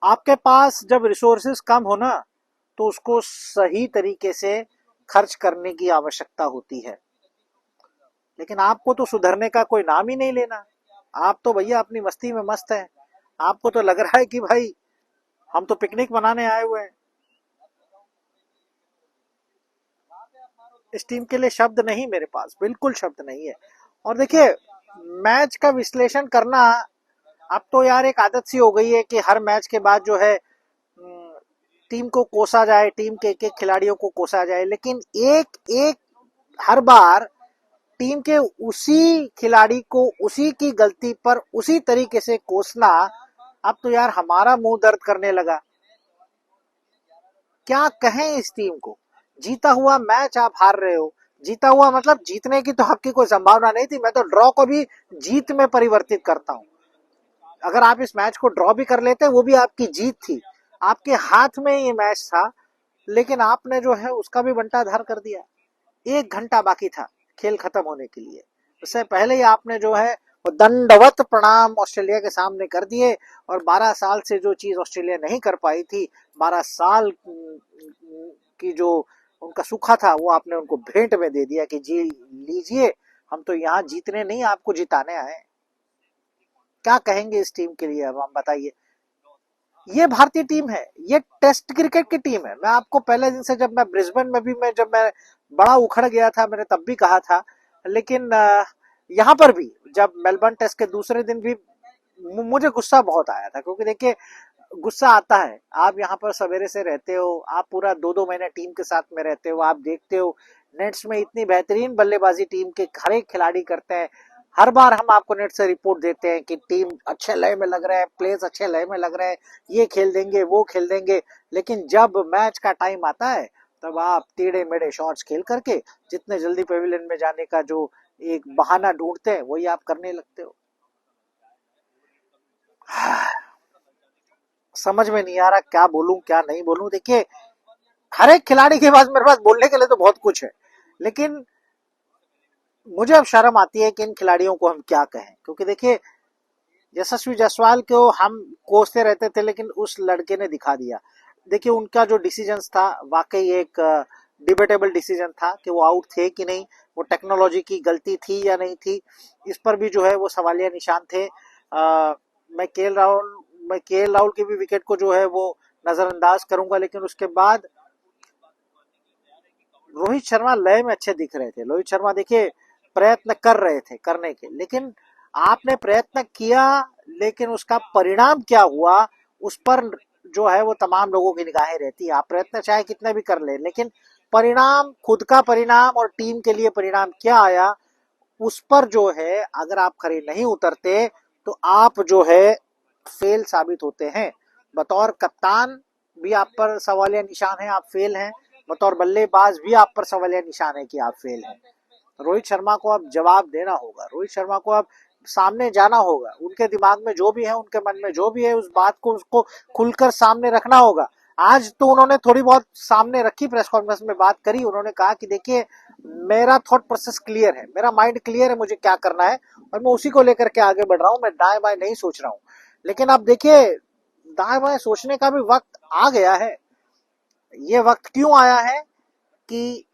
आपके पास जब रिसोर्सेस कम हो ना, तो उसको सही तरीके से खर्च करने की आवश्यकता होती है। लेकिन आपको तो सुधरने का कोई नाम ही नहीं लेना। आप तो भैया अपनी मस्ती में मस्त हैं। आपको तो लग रहा है कि भाई हम तो पिकनिक मनाने आए हुए हैं। इस टीम के लिए शब्द नहीं मेरे पास, बिल्कुल शब्द नहीं है। और देखिए, मैच का विश्लेषण करना अब तो यार एक आदत सी हो गई है कि हर मैच के बाद जो है टीम को कोसा जाए, टीम के एक एक खिलाड़ियों को कोसा जाए। लेकिन एक एक हर बार टीम के उसी खिलाड़ी को उसी की गलती पर उसी तरीके से कोसना, अब तो यार हमारा मुंह दर्द करने लगा। क्या कहें इस टीम को। जीता हुआ मैच आप हार रहे हो। जीता हुआ मतलब जीतने की तो आपकी कोई संभावना नहीं थी। मैं तो ड्रॉ को भी जीत में परिवर्तित करता हूं। अगर आप इस मैच को ड्रॉ भी कर लेते वो भी आपकी जीत थी। आपके हाथ में ये मैच था, लेकिन आपने जो है उसका भी बंटाधार कर दिया। 1 घंटा बाकी था खेल खत्म होने के लिए। उससे पहले ही आपने जो है वो दंडवत प्रणाम ऑस्ट्रेलिया के सामने कर दिए। और 12 साल से जो चीज ऑस्ट्रेलिया नहीं कर पाई थी, 12 साल की जो उनका सूखा था, वो आपने उनको भेंट में दे दिया कि जी लीजिए, हम तो यहाँ जीतने नहीं आपको जिताने आए। क्या कहेंगे इस टीम के लिए, अब हम बताइए। ये भारतीय टीम है, ये टेस्ट क्रिकेट की टीम है। मैं आपको पहले दिन से, जब मैं ब्रिस्बेन में भी, मैं जब मैं बड़ा उखड़ गया था, मैंने तब भी कहा था। लेकिन यहाँ पर भी जब मेलबर्न टेस्ट के दूसरे दिन भी मुझे गुस्सा बहुत आया था। क्योंकि देखिए, गुस्सा आता है। आप यहाँ पर सवेरे से रहते हो, आप पूरा 2-2 महीने टीम के साथ में रहते हो, आप देखते हो नेट्स में इतनी बेहतरीन बल्लेबाजी टीम के हर एक खिलाड़ी करते हैं। हर बार हम आपको नेट से रिपोर्ट देते हैं कि टीम अच्छे लय में लग रहा है, प्लेयर्स अच्छे लय में लग रहे हैं, ये खेल देंगे वो खेल देंगे। लेकिन जब मैच का टाइम आता है, तब आप टेढ़े मेढ़े शॉट्स खेल करके जितने जल्दी पेविलियन में जाने का जो एक बहाना ढूंढते हैं, वही आप करने लगते हो। समझ में नहीं आ रहा क्या बोलूं क्या नहीं बोलूं। देखिए, हर एक खिलाड़ी के पास, मेरे पास बोलने के लिए तो बहुत कुछ है, लेकिन मुझे अब शर्म आती है कि इन खिलाड़ियों को हम क्या कहें। क्योंकि देखिए, यशस्वी जायसवाल को हम कोसते रहते थे, लेकिन उस लड़के ने दिखा दिया। देखिए, उनका जो डिसीजन था, वाकई एक डिबेटेबल डिसीजन था कि वो आउट थे कि नहीं, वो टेक्नोलॉजी की गलती थी या नहीं थी, इस पर भी जो है वो सवालिया निशान थे। मैं के एल राहुल की भी विकेट को जो है वो नजरअंदाज करूंगा। लेकिन उसके बाद रोहित शर्मा लय में अच्छे दिख रहे थे। रोहित शर्मा देखिए प्रयत्न कर रहे थे करने के, लेकिन आपने प्रयत्न किया, लेकिन उसका परिणाम क्या हुआ, उस पर जो है वो तमाम लोगों की निगाहें रहती है। आप प्रयत्न चाहे कितने भी कर ले, लेकिन परिणाम, खुद का परिणाम और टीम के लिए परिणाम क्या आया, उस पर जो है अगर आप खड़े नहीं उतरते, तो आप जो है फेल साबित होते हैं। बतौर कप्तान भी आप पर सवालिया निशान है, आप फेल हैं। बतौर बल्लेबाज भी आप पर सवालिया निशान है कि आप फेल हैं। रोहित शर्मा को अब जवाब देना होगा। रोहित शर्मा को अब सामने जाना होगा। उनके दिमाग में जो भी है, उनके मन में जो भी है, उस बात को उसको खुलकर सामने रखना होगा। आज तो उन्होंने थोड़ी बहुत सामने रखी, प्रेस कॉन्फ्रेंस में बात करी। उन्होंने कहा कि देखिए, मेरा थॉट प्रोसेस क्लियर है, मेरा माइंड क्लियर है, मुझे क्या करना है और मैं उसी को लेकर के आगे बढ़ रहा हूं। मैं दाएं बाएं नहीं सोच रहा हूं। लेकिन अब देखिए, दाएं बाएं सोचने का भी वक्त आ गया है। ये वक्त क्यों आया है कि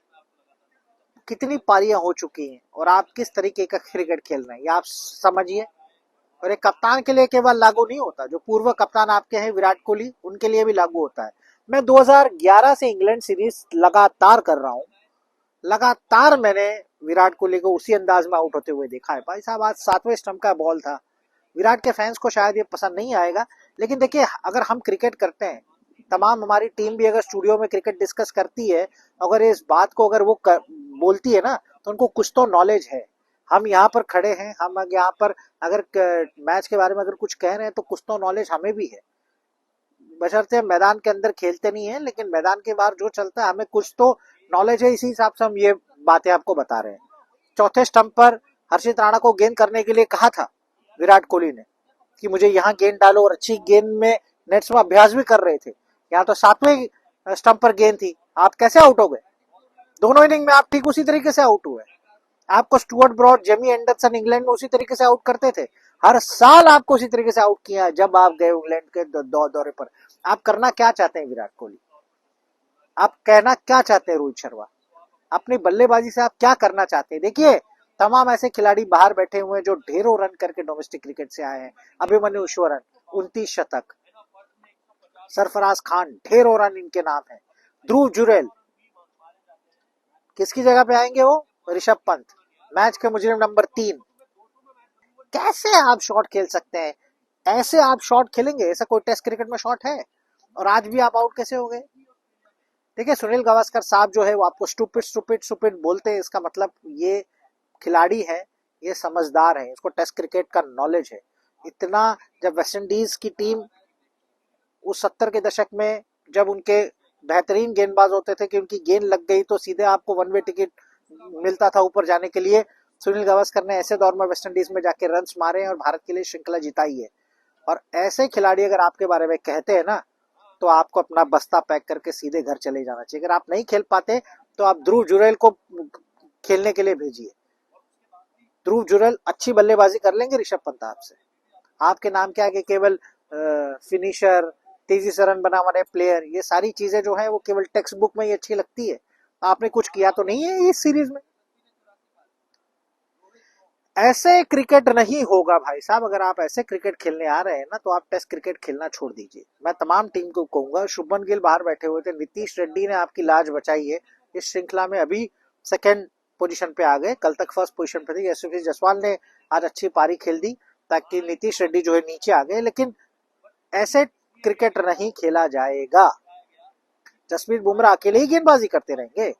कितनी पारियां हो चुकी हैं और आप किस तरीके का क्रिकेट खेल रहे हैं, ये आप समझिए। और एक कप्तान के लिए केवल लागू नहीं होता, जो पूर्व कप्तान आपके हैं विराट कोहली, उनके लिए भी लागू होता है। मैं 2011 से इंग्लैंड सीरीज लगातार कर रहा हूं। लगातार मैंने विराट कोहली को उसी अंदाज में आउट होते हुए देखा है। भाई साहब, आज 7वें स्टंप का बॉल था। विराट के फैंस को शायद ये पसंद नहीं आएगा, लेकिन देखिए, अगर हम क्रिकेट करते हैं, तमाम हमारी टीम भी अगर स्टूडियो में क्रिकेट डिस्कस करती है, अगर इस बात को अगर वो बोलती है ना, तो उनको कुछ तो नॉलेज है। हम यहाँ पर खड़े हैं, हम यहाँ पर अगर मैच के बारे में अगर कुछ कह रहे हैं, तो कुछ तो नॉलेज हमें भी है। बशर्ते मैदान के अंदर खेलते नहीं है, लेकिन मैदान के बाहर जो चलता है, हमें कुछ तो नॉलेज है। इसी हिसाब से हम ये बातें आपको बता रहे हैं। चौथे स्टंप पर हर्षित राणा को गेंद करने के लिए कहा था विराट कोहली ने कि मुझे यहाँ गेंद डालो, और अच्छी गेंद में नेट्स में अभ्यास भी कर रहे थे। यहाँ तो 7वें स्टंप पर गेंद थी, आप कैसे आउट हो गए? दोनों इनिंग में आप ठीक उसी तरीके से आउट हुए। आपको Stuart Broad, Jamie Anderson England में उसी तरीके से आउट करते थे। हर साल आपको उसी तरीके से आउट किया जब आप गए इंग्लैंड के दौरे पर। आप करना क्या चाहते हैं विराट कोहली, आप कहना क्या चाहते हैं रोहित शर्मा, अपनी बल्लेबाजी से आप क्या करना चाहते हैं? देखिए तमाम ऐसे खिलाड़ी बाहर बैठे हुए हैं जो ढेरों रन करके डोमेस्टिक क्रिकेट से आए हैं। अभिमन्यु ईश्वरन 29 शतक, सरफराज खान ढेरों रन इनके नाम है, ध्रुव जुरेल, किसकी जगह पे आएंगे वो, ऋषभ पंत, मैच के मुजरिम नंबर 3। कैसे आप शॉट खेल सकते हैं? ऐसे आप शॉट खेलेंगे? ऐसा कोई टेस्ट क्रिकेट में शॉट है? और आज भी आप आउट कैसे हो गए? देखिए सुनील गावस्कर साहब जो है वो आपको स्टूपिड स्टूपिड स्टूपिड बोलते हैं, इसका मतलब ये खिलाड़ी है, ये समझदार है, इसको टेस्ट क्रिकेट का नॉलेज है इतना। जब वेस्ट इंडीज की टीम उस 70 के दशक में जब उनके बेहतरीन गेंदबाज होते थे कि उनकी गेंद लग गई तो सीधे आपको वन वे टिकट मिलता था ऊपर जाने के लिए, सुनील गावस्कर ने ऐसे दौर में वेस्ट इंडीज में जाके रन्स मारे और भारत के लिए श्रृंखला जिताई है। और ऐसे खिलाड़ी अगर आपके बारे में कहते हैं ना, तो आपको अपना बस्ता पैक करके सीधे घर चले जाना चाहिए। अगर आप नहीं खेल पाते तो आप ध्रुव जुरैल को खेलने के लिए भेजिए। ध्रुव जुरैल अच्छी बल्लेबाजी कर लेंगे ऋषभ पंत आपसे। आपके नाम के आगे केवल फिनिशर, तेजी से रन बना वाले प्लेयर, ये सारी चीजें जो है वो केवल टेक्स्ट बुक में ही अच्छी लगती है। आपने कुछ किया तो नहीं है इस सीरीज में। ऐसे क्रिकेट नहीं होगा भाई साहब। अगर आप ऐसे क्रिकेट खेलने आ रहे हैं ना तो आप टेस्ट क्रिकेट खेलना छोड़ दीजिए। मैं तमाम टीम को कहूंगा, शुभमन गिल बाहर बैठे हुए थे, नीतीश रेड्डी ने आपकी लाज बचाई है इस श्रृंखला में, अभी सेकंड पोजीशन पे आ गए, कल तक फर्स्ट पोजीशन पे थे। यशस्वी जायसवाल ने आज अच्छी पारी खेल दी ताकि नीतीश रेड्डी जो है नीचे आ गए, लेकिन ऐसे क्रिकेट नहीं खेला जाएगा। जसप्रीत बुमराह अकेले ही गेंदबाजी करते रहेंगे,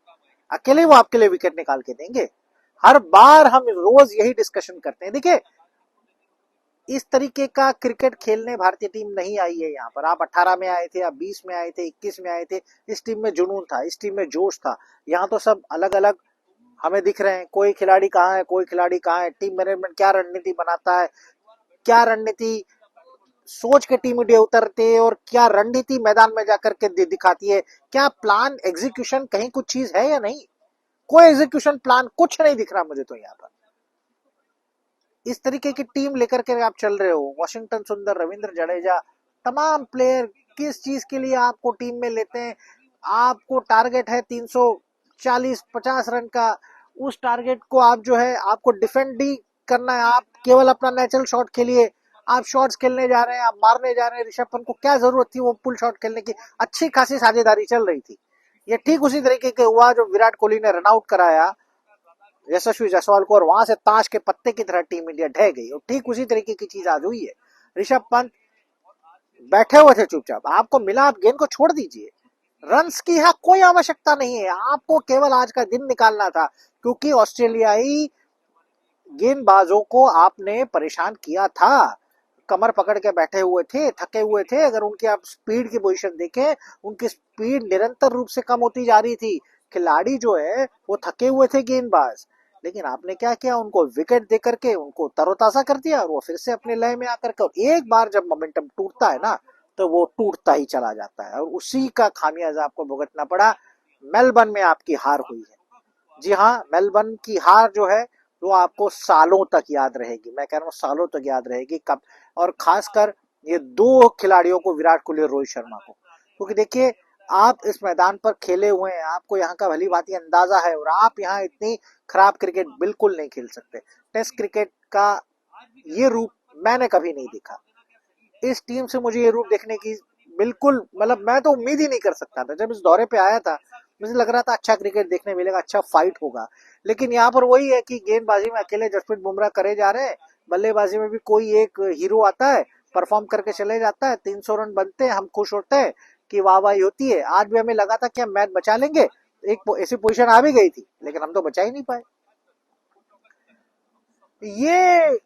अकेले वो आपके लिए विकेट निकाल के देंगे? हर बार हम रोज यही डिस्कशन करते हैं। देखिए इस तरीके का क्रिकेट खेलने भारतीय टीम नहीं आई है यहाँ पर। आप 18 में आए थे, आप 20 में आए थे, 21 में आए थे, इस टीम में जुनून था, इस टीम में जोश था। यहाँ तो सब अलग अलग हमें दिख रहे हैं, कोई खिलाड़ी कहाँ है, कोई खिलाड़ी कहाँ है, टीम मैनेजमेंट क्या रणनीति बनाता है, क्या रणनीति सोच के टीम इंडिया उतरते हैं और क्या रणनीति मैदान में जाकर के दिखाती है, क्या प्लान एग्जीक्यूशन कहीं कुछ चीज है या नहीं? कोई एग्जीक्यूशन प्लान कुछ नहीं दिख रहा मुझे तो यहाँ पर। इस तरीके की टीम लेकर के आप चल रहे हो, वॉशिंगटन सुंदर, रविंद्र जडेजा, तमाम प्लेयर किस चीज के लिए आपको टीम में लेते हैं? आपको टारगेट है 340-50 रन का, उस टारगेट को आप जो है आपको डिफेंड ही करना है। आप केवल अपना नेचुरल शॉट खेलिए, आप शॉट्स खेलने जा रहे हैं, आप मारने जा रहे हैं। ऋषभ पंत को क्या जरूरत थी वो पुल शॉट खेलने की? अच्छी खासी साझेदारी चल रही थी। ये ठीक उसी तरीके के हुआ जो विराट कोहली ने रनआउट कराया यशस्वी जायसवाल को और वहां से ताश के पत्ते की तरह टीम इंडिया ढह गई, और ठीक उसी तरीके की चीज आज हुई है। ऋषभ पंत बैठे हुए थे चुपचाप, आपको मिला, आप गेंद को छोड़ दीजिए। रन्स की यहाँ कोई आवश्यकता नहीं है, आपको केवल आज का दिन निकालना था, क्योंकि ऑस्ट्रेलियाई गेंदबाजों को आपने परेशान किया था। कमर पकड़ के बैठे हुए थे, थके हुए थे। अगर उनकी आप स्पीड की पोजीशन देखें, उनकी स्पीड निरंतर रूप से कम होती जा रही थी। खिलाड़ी जो है वो थके हुए थे गेंदबाज, लेकिन आपने क्या किया, उनको विकेट दे करके उनको तरोताजा कर दिया और वो फिर से अपने लय में आकर के। एक बार जब मोमेंटम टूटता है ना तो वो टूटता ही चला जाता है, और उसी का खामियाजा आपको भुगतना पड़ा। मेलबर्न में आपकी हार हुई है। जी हाँ, मेलबर्न की हार जो है वो आपको सालों तक याद रहेगी। मैं कह रहा हूँ सालों तक याद रहेगी। कब? और खासकर ये दो खिलाड़ियों को, विराट कोहली और रोहित शर्मा को, क्योंकि देखिए आप इस मैदान पर खेले हुए हैं, आपको यहाँ का भली भांति अंदाजा है, और आप यहाँ इतनी खराब क्रिकेट बिल्कुल नहीं खेल सकते। टेस्ट क्रिकेट का ये रूप मैंने कभी नहीं देखा। इस टीम से मुझे ये रूप देखने की बिल्कुल, मतलब मैं तो उम्मीद ही नहीं कर सकता था। जब इस दौरे पे आया था मुझे लग रहा था अच्छा क्रिकेट देखने मिलेगा, अच्छा फाइट होगा, लेकिन यहाँ पर वही है कि गेंदबाजी में अकेले जसप्रीत बुमराह करे जा रहे हैं, बल्लेबाजी में भी कोई एक हीरो आता है, परफॉर्म करके चले जाता है, 300 रन बनते हैं, हम खुश होते हैं कि वाहवाही होती है। आज भी हमें लगा था कि हम मैच बचा लेंगे, एक ऐसी पोजीशन आ भी गई थी, लेकिन हम तो बचा ही नहीं पाए। ये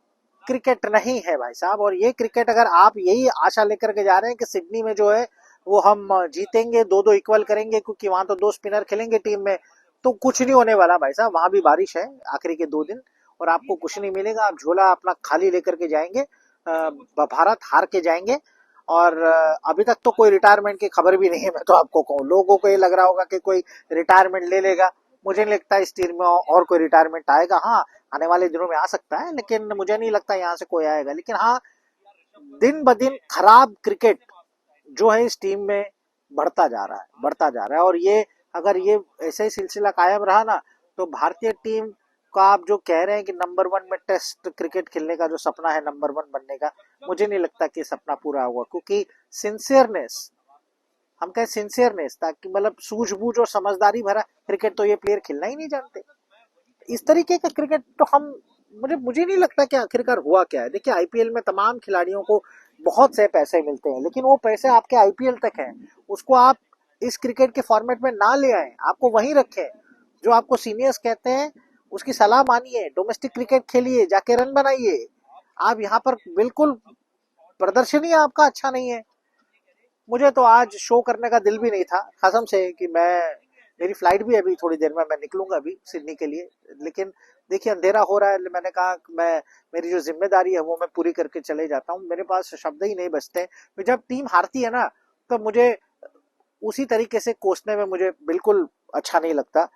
क्रिकेट नहीं है भाई साहब। और ये क्रिकेट अगर आप यही आशा लेकर के जा रहे हैं कि सिडनी में जो है वो हम जीतेंगे, 2-2 इक्वल करेंगे क्योंकि वहां तो 2 स्पिनर खेलेंगे टीम में, तो कुछ नहीं होने वाला भाई साहब। वहां भी बारिश है आखिरी के 2 दिन, और आपको कुछ नहीं मिलेगा। आप झोला अपना खाली लेकर के जाएंगे, भारत हार के जाएंगे। और अभी तक तो कोई रिटायरमेंट की खबर भी नहीं है। मैं तो आपको कहूँ, लोगों को ये लग रहा होगा कि कोई रिटायरमेंट ले लेगा, मुझे नहीं लगता इस टीम में और कोई रिटायरमेंट आएगा। हाँ, आने वाले दिनों में आ सकता है, लेकिन मुझे नहीं लगता यहाँ से कोई आएगा। लेकिन हाँ, दिन ब दिन खराब क्रिकेट जो है इस टीम में बढ़ता जा रहा है, बढ़ता जा रहा है। और ये अगर ये ऐसे ही सिलसिला कायम रहा ना, तो भारतीय टीम का आप जो कह रहे हैं कि नंबर वन में टेस्ट क्रिकेट खेलने का जो सपना है, नंबर वन बनने का, मुझे नहीं लगता कि सपना पूरा होगा। क्योंकि सिंसियरनेस, हम कहें सिंसियरनेस, ताकि मतलब सूझबूझ और समझदारी भरा क्रिकेट तो ये प्लेयर खेलना ही नहीं जानते। इस तरीके का क्रिकेट तो हम, मुझे नहीं लगता कि आखिरकार हुआ क्या है। देखिए, आईपीएल में तमाम खिलाड़ियों को बहुत से पैसे मिलते हैं, लेकिन वो पैसे आपके आईपीएल तक हैं। उसको आप इस क्रिकेट के फॉर्मेट में ना ले आए, आपको वहीं रखें। जो आपको सीनियर्स कहते हैं उसकी सलाह मानिए, डोमेस्टिक क्रिकेट खेलिए, जाके रन बनाइए। आप यहाँ पर बिल्कुल प्रदर्शन ही आपका अच्छा नहीं है। मुझे तो आज शो करने का दिल भी नहीं था कसम से, कि मेरी फ्लाइट भी अभी थोड़ी देर में, मैं निकलूंगा अभी सिडनी के लिए। लेकिन देखिए, अंधेरा हो रहा है, मैंने कहा मेरी जो जिम्मेदारी है वो मैं पूरी करके चले जाता हूँ। मेरे पास शब्द ही नहीं बचते। तो जब टीम हारती है ना, तो मुझे उसी तरीके से कोसने में मुझे बिल्कुल अच्छा नहीं लगता।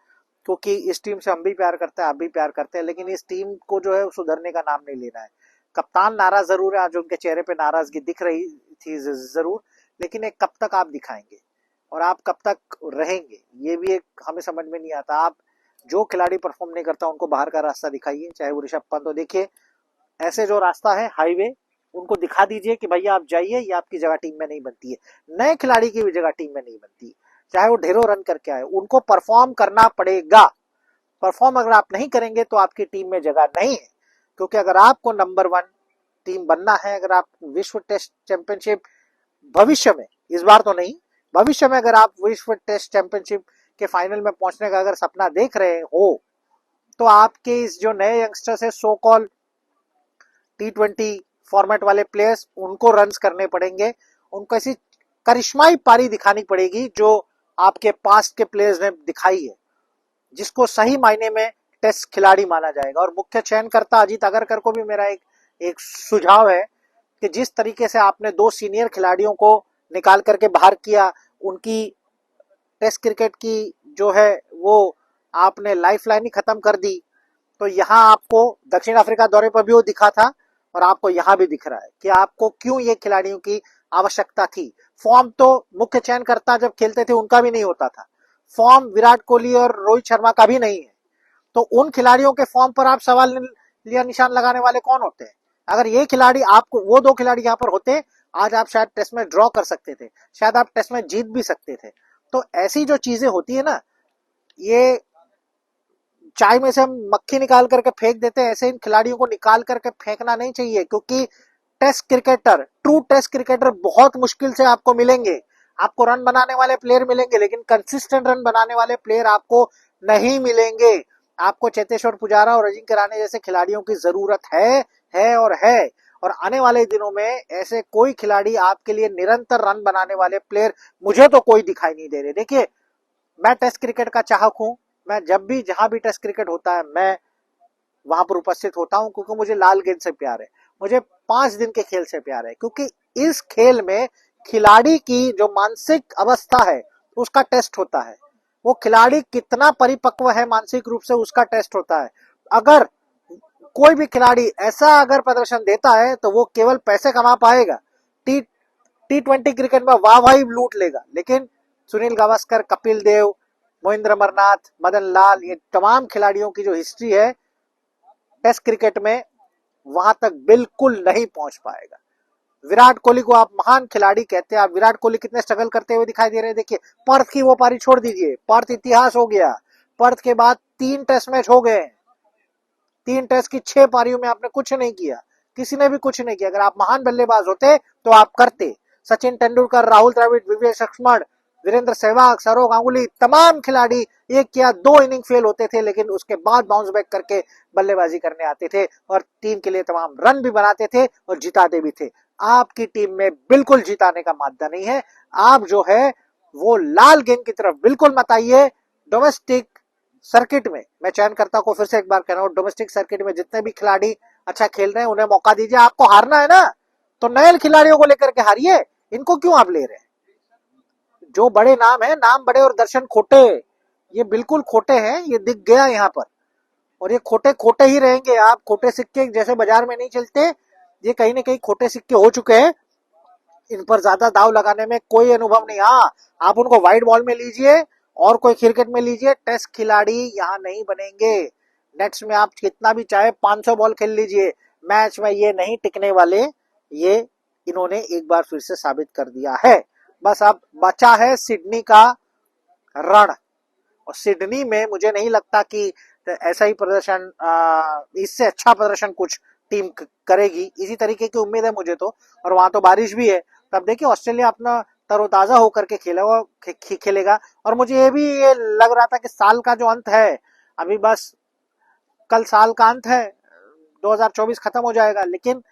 क्योंकि इस टीम से हम भी प्यार करते हैं, आप भी प्यार करते हैं, लेकिन इस टीम को जो है सुधरने का नाम नहीं लेना है। कप्तान नाराज जरूर है, आज उनके चेहरे पे नाराजगी दिख रही थी जरूर, लेकिन एक कब तक आप दिखाएंगे और आप कब तक रहेंगे, ये भी एक हमें समझ में नहीं आता। आप जो खिलाड़ी परफॉर्म नहीं करता उनको बाहर का रास्ता दिखाइए, चाहे वो ऋषभ पंत हो। देखिए, ऐसे जो रास्ता है हाईवे, उनको दिखा दीजिए कि भैया आप जाइए, ये आपकी जगह टीम में नहीं बनती है। नए खिलाड़ी की भी जगह टीम में नहीं बनती है, चाहे वो ढेरों रन करके आए, उनको परफॉर्म करना पड़ेगा। परफॉर्म अगर आप नहीं करेंगे तो आपकी टीम में जगह नहीं है। क्योंकि अगर आपको नंबर वन टीम बनना है, अगर आप विश्व टेस्ट चैंपियनशिप भविष्य में, इस बार तो नहीं, भविष्य में अगर आप विश्व टेस्ट चैंपियनशिप के फाइनल में पहुंचने का अगर सपना देख रहे हो, तो आपके इस जो नए यंगस्टर्स है, सो कॉल T20 फॉर्मेट वाले प्लेयर्स, उनको रन्स करने पड़ेंगे। उनको ऐसी करिश्माई पारी दिखानी पड़ेगी जो आपके पास्ट के प्लेयर्स ने दिखाई है, जिसको सही मायने में टेस्ट खिलाड़ी माना जाएगा। और मुख्य चयनकर्ता अजीत अगरकर को भी मेरा एक सुझाव है कि जिस तरीके से आपने दो सीनियर खिलाड़ियों को निकाल करके बाहर किया, उनकी टेस्ट क्रिकेट की जो है वो आपने लाइफलाइन ही खत्म कर दी, तो यहाँ आपको दक्षिण अफ्रीका दौरे पर भी वो दिखा था और आपको यहाँ भी दिख रहा है कि आपको क्यों ये खिलाड़ियों की आवश्यकता थी। फॉर्म तो मुख्य चयनकर्ता जब खेलते थे उनका भी नहीं होता था, फॉर्म विराट कोहली और रोहित शर्मा का भी नहीं है। तो उन खिलाड़ियों के फॉर्म पर आप सवाल या निशान लगाने वाले कौन होते हैं? अगर ये खिलाड़ी, आपको वो दो खिलाड़ी यहाँ पर होते, आज आप शायद टेस्ट में ड्रॉ कर सकते थे, शायद आप टेस्ट में जीत भी सकते थे। तो ऐसी जो चीजें होती है ना, ये चाय में से हम मक्खी निकाल करके फेंक देते हैं, ऐसे इन खिलाड़ियों को निकाल करके फेंकना नहीं चाहिए। क्योंकि test cricketer, true test cricketer बहुत मुश्किल से आपको मिलेंगे। आपको रन बनाने वाले प्लेयर मिलेंगे, लेकिन कंसिस्टेंट रन बनाने वाले प्लेयर आपको नहीं मिलेंगे। आपको चेतेश्वर पुजारा और अजिंक्य रहाणे जैसे खिलाड़ियों की जरूरत है और है। और आने वाले दिनों में ऐसे कोई खिलाड़ी आपके लिए निरंतर रन बनाने वाले प्लेयर मुझे तो कोई दिखाई नहीं दे रहे। देखिए, मैं टेस्ट क्रिकेट का चाहक हूं, मैं जब भी जहां भी टेस्ट क्रिकेट होता है मैं वहां पर उपस्थित होता हूं, क्योंकि मुझे लाल गेंद से प्यार है, मुझे 5 दिन के खेल से प्यार है। क्योंकि इस खेल में खिलाड़ी की जो मानसिक अवस्था है उसका टेस्ट होता है, वो खिलाड़ी कितना परिपक्व है मानसिक रूप से उसका टेस्ट होता है। अगर कोई भी खिलाड़ी ऐसा अगर प्रदर्शन देता है तो वो केवल पैसे कमा पाएगा, T20 क्रिकेट में वाहवाही लूट लेगा, लेकिन सुनील गावस्कर, कपिल देव, मोहिंद्र अमरनाथ, मदन लाल, ये तमाम खिलाड़ियों की जो हिस्ट्री है टेस्ट क्रिकेट में, वहां तक बिल्कुल नहीं पहुंच पाएगा। विराट कोहली को आप महान खिलाड़ी कहते हैं, आप विराट कोहली कितने स्ट्रगल करते हुए दिखाई दे रहे हैं। देखिए, पर्थ की वो पारी छोड़ दीजिए, पर्थ इतिहास हो गया। पर्थ के बाद 3 टेस्ट मैच हो गए, 3 टेस्ट की 6 पारियों में आपने कुछ नहीं किया, किसी ने भी कुछ नहीं किया। अगर आप महान बल्लेबाज होते तो आप करते। सचिन तेंदुलकर, राहुल द्रविड़, विवेक लक्ष्मण, वीरेंद्र सहवाग, सौरव गांगुली, तमाम खिलाड़ी एक या 2 इनिंग फेल होते थे, लेकिन उसके बाद बाउंस बैक करके बल्लेबाजी करने आते थे और टीम के लिए तमाम रन भी बनाते थे और जिताते भी थे। आपकी टीम में बिल्कुल जिताने का मादा नहीं है। आप जो है वो लाल गेंद की तरफ बिल्कुल मत आइए। डोमेस्टिक सर्किट में, मैं चयनकर्ता को फिर से एक बार कह रहा हूं, डोमेस्टिक सर्किट में जितने भी खिलाड़ी अच्छा खेल रहे हैं उन्हें मौका दीजिए। आपको हारना है ना, तो नए खिलाड़ियों को लेकर के हारिए, इनको क्यों आप ले रहे हैं? जो बड़े नाम है, नाम बड़े और दर्शन खोटे, ये बिल्कुल खोटे हैं, ये दिख गया यहाँ पर। और ये खोटे खोटे ही रहेंगे। आप खोटे सिक्के जैसे बाजार में नहीं चलते, ये कहीं ना कहीं खोटे सिक्के हो चुके हैं। इन पर ज्यादा दाव लगाने में कोई अनुभव नहीं। हाँ, आप उनको व्हाइट बॉल में लीजिए और कोई क्रिकेट में लीजिए, टेस्ट खिलाड़ी यहाँ नहीं बनेंगे। नेट्स में आप कितना भी चाहे 500 बॉल खेल लीजिए, मैच में ये नहीं टिकने वाले। ये इन्होंने एक बार फिर से साबित कर दिया है। बस अब बचा है सिडनी का रण, और सिडनी में मुझे नहीं लगता कि ऐसा ही प्रदर्शन, इससे अच्छा प्रदर्शन कुछ टीम करेगी। इसी तरीके की उम्मीद है मुझे तो, और वहां तो बारिश भी है। तब देखिए ऑस्ट्रेलिया अपना तरोताजा होकर के खेलेगा। और मुझे ये लग रहा था कि साल का जो अंत है, अभी बस कल साल का अंत है, 2024 खत्म हो जाएगा, लेकिन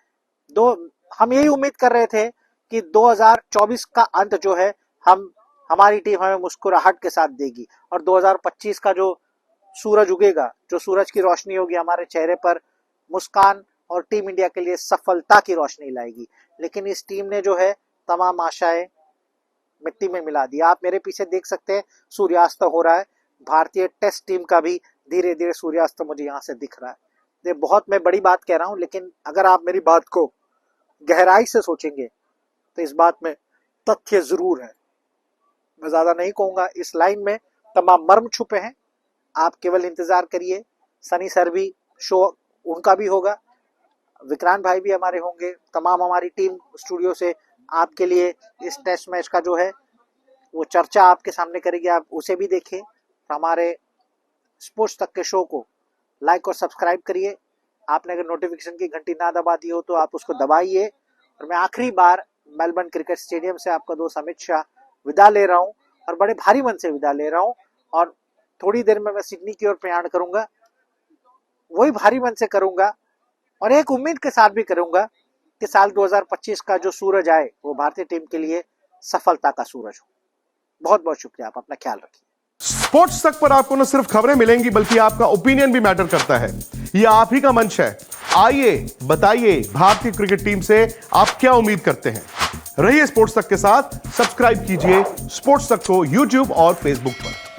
हम यही उम्मीद कर रहे थे कि 2024 का अंत जो है हमारी टीम हमें मुस्कुराहट के साथ देगी, और 2025 का जो सूरज उगेगा, जो सूरज की रोशनी होगी हमारे चेहरे पर, मुस्कान और टीम इंडिया के लिए सफलता की रोशनी लाएगी। लेकिन इस टीम ने जो है तमाम आशाएं मिट्टी में मिला दी। आप मेरे पीछे देख सकते हैं सूर्यास्त हो रहा है। भारतीय टेस्ट टीम का भी धीरे धीरे सूर्यास्त मुझे यहाँ से दिख रहा है। ये बहुत मैं बड़ी बात कह रहा हूँ, लेकिन अगर आप मेरी बात को गहराई से सोचेंगे तो इस बात में तथ्य जरूर है। मैं ज्यादा नहीं कहूंगा, इस लाइन में तमाम मर्म छुपे हैं। आप केवल इंतजार करिए। सनी सर भी शो उनका भी होगा, विक्रांत भाई भी हमारे होंगे, तमाम हमारी टीम स्टूडियो से आपके लिए इस टेस्ट मैच का जो है वो चर्चा आपके सामने करेगी। आप उसे भी देखिए। हमारे स्पोर्ट्स तक के शो को लाइक और सब्सक्राइब करिए। आपने अगर नोटिफिकेशन की घंटी ना दबा दी हो तो आप उसको दबाइए। और मैं आखिरी बार मेलबर्न क्रिकेट स्टेडियम से आपका दोस्त अमित शाह विदा ले रहा हूँ, और बड़े भारी मन से विदा ले रहा हूँ। और थोड़ी देर में मैं सिडनी की ओर प्रयाण करूंगा, वही भारी मन से करूंगा, और एक उम्मीद के साथ भी करूंगा कि साल 2025 का जो सूरज आए वो भारतीय टीम के लिए सफलता का सूरज हो। बहुत बहुत शुक्रिया। आप अपना ख्याल रखिए। स्पोर्ट्स तक पर आपको न सिर्फ खबरें मिलेंगी बल्कि आपका ओपिनियन भी मैटर करता है। यह आप ही का मंच है। आइए बताइए, भारतीय क्रिकेट टीम से आप क्या उम्मीद करते हैं। रहिए स्पोर्ट्स तक के साथ। सब्सक्राइब कीजिए स्पोर्ट्स तक को यूट्यूब और फेसबुक पर।